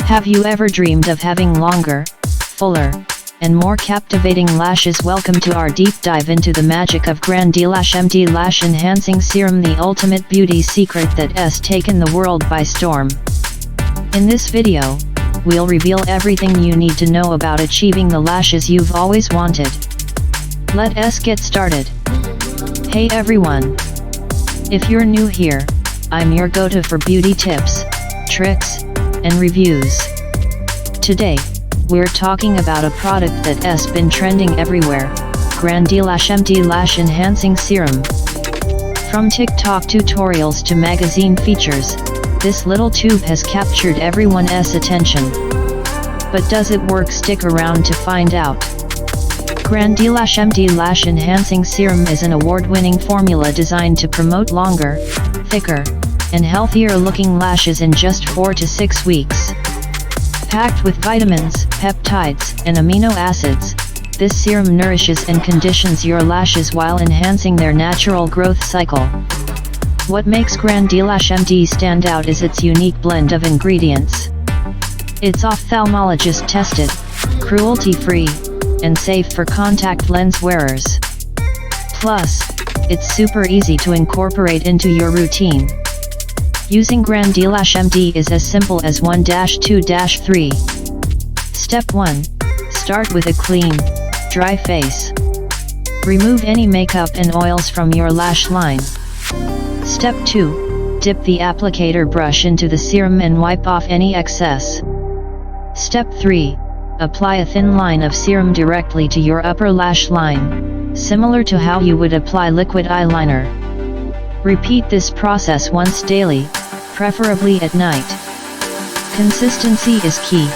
Have you ever dreamed of having longer, fuller, and more captivating lashes? Welcome to our deep dive into the magic of GrandeLASH-MD Lash Enhancing Serum, the ultimate beauty secret that's taken the world by storm. In this video, we'll reveal everything you need to know about achieving the lashes you've always wanted. Let us get started. Hey everyone! If you're new here, I'm your go-to for beauty tips, tricks, and reviews. Today, we're talking about a product that's been trending everywhere, GrandeLASH-MD Lash Enhancing Serum. From TikTok tutorials to magazine features, this little tube has captured everyone's attention. But does it work? Stick around to find out. GrandeLASH-MD Lash Enhancing Serum is an award-winning formula designed to promote longer, thicker, and healthier-looking lashes in just 4 to 6 weeks. Packed with vitamins, peptides, and amino acids, this serum nourishes and conditions your lashes while enhancing their natural growth cycle. What makes GrandeLASH-MD stand out is its unique blend of ingredients. It's ophthalmologist tested, cruelty-free, and safe for contact lens wearers. Plus, it's super easy to incorporate into your routine. Using GrandeLASH-MD is as simple as 1-2-3. Step 1. Start with a clean, dry face. Remove any makeup and oils from your lash line. Step 2. Dip the applicator brush into the serum and wipe off any excess. Step 3. Apply a thin line of serum directly to your upper lash line, similar to how you would apply liquid eyeliner. Repeat this process once daily, preferably at night. Consistency is key.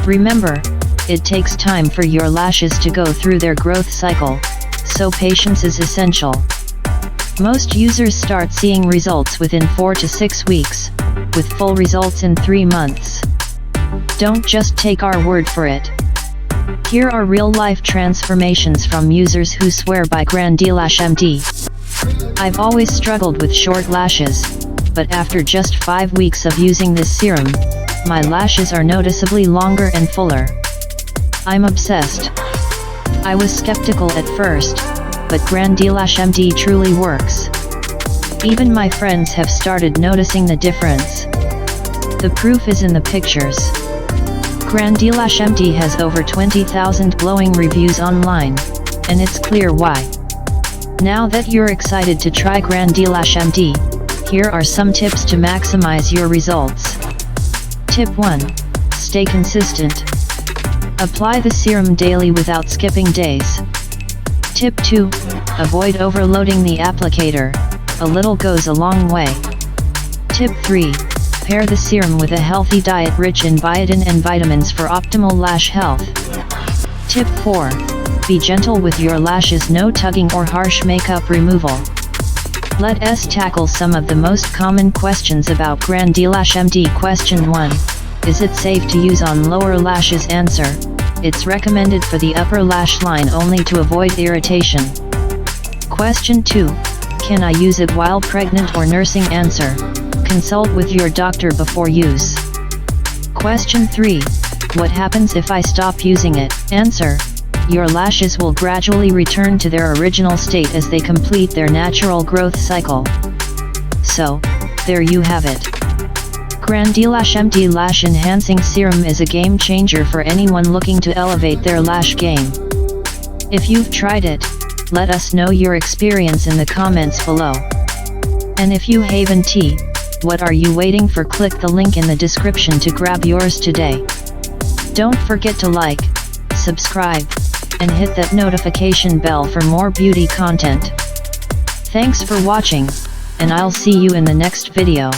Remember, it takes time for your lashes to go through their growth cycle, so patience is essential. Most users start seeing results within 4 to 6 weeks, with full results in 3 months. Don't just take our word for it. Here are real-life transformations from users who swear by GrandeLASH-MD. I've always struggled with short lashes, but after just 5 weeks of using this serum, my lashes are noticeably longer and fuller. I'm obsessed. I was skeptical at first, but GrandeLASH-MD truly works. Even my friends have started noticing the difference. The proof is in the pictures. GrandeLASH-MD has over 20,000 glowing reviews online, and it's clear why. Now that you're excited to try GrandeLASH-MD, here are some tips to maximize your results. Tip 1. Stay consistent. Apply the serum daily without skipping days. Tip 2. Avoid overloading the applicator, a little goes a long way. Tip 3. Pair the serum with a healthy diet rich in biotin and vitamins for optimal lash health. Tip 4. Be gentle with your lashes, no tugging or harsh makeup removal. Let us tackle some of the most common questions about GrandeLASH-MD. Question 1. Is it safe to use on lower lashes? Answer. It's recommended for the upper lash line only to avoid irritation. Question 2. Can I use it while pregnant or nursing? Answer. Consult with your doctor before use. Question 3. What happens if I stop using it? Answer. Your lashes will gradually return to their original state as they complete their natural growth cycle. So, there you have it. GrandeLASH-MD Lash Enhancing Serum is a game changer for anyone looking to elevate their lash game. If you've tried it, let us know your experience in the comments below. And if you haven't, what are you waiting for? Click the link in the description to grab yours today. Don't forget to like, subscribe, and hit that notification bell for more beauty content. Thanks for watching, and I'll see you in the next video.